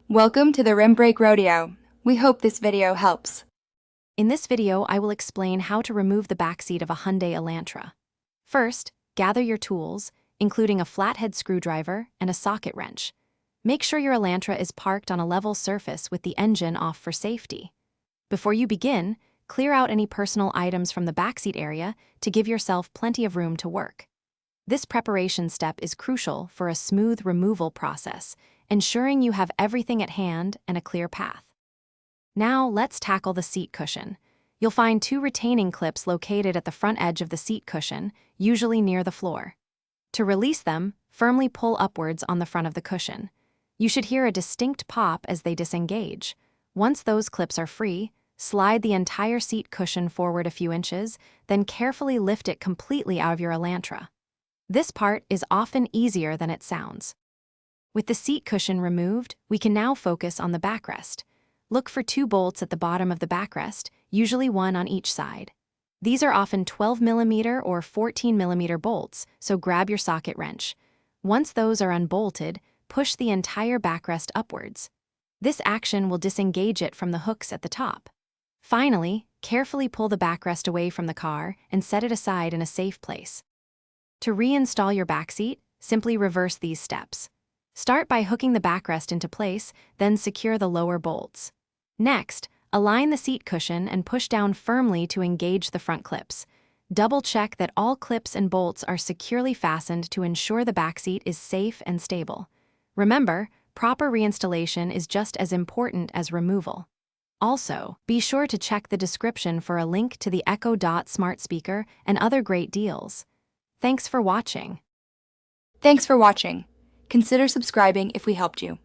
Welcome to the Rim Break Rodeo. We hope this video helps. In this video, I will explain how to remove the backseat of a Hyundai Elantra. First, gather your tools, including a flathead screwdriver and a socket wrench. Make sure your Elantra is parked on a level surface with the engine off for safety. Before you begin, clear out any personal items from the backseat area to give yourself plenty of room to work. This preparation step is crucial for a smooth removal process, ensuring you have everything at hand and a clear path. Now, let's tackle the seat cushion. You'll find two retaining clips located at the front edge of the seat cushion, usually near the floor. To release them, firmly pull upwards on the front of the cushion. You should hear a distinct pop as they disengage. Once those clips are free, slide the entire seat cushion forward a few inches, then carefully lift it completely out of your Elantra. This part is often easier than it sounds. With the seat cushion removed, we can now focus on the backrest. Look for two bolts at the bottom of the backrest, usually one on each side. These are often 12mm or 14mm bolts, so grab your socket wrench. Once those are unbolted, push the entire backrest upwards. This action will disengage it from the hooks at the top. Finally, carefully pull the backrest away from the car and set it aside in a safe place. To reinstall your backseat, simply reverse these steps. Start by hooking the backrest into place, then secure the lower bolts. Next, align the seat cushion and push down firmly to engage the front clips. Double-check that all clips and bolts are securely fastened to ensure the backseat is safe and stable. Remember, proper reinstallation is just as important as removal. Also, be sure to check the description for a link to the Echo Dot smart speaker and other great deals. Thanks for watching. Thanks for watching. Consider subscribing if we helped you.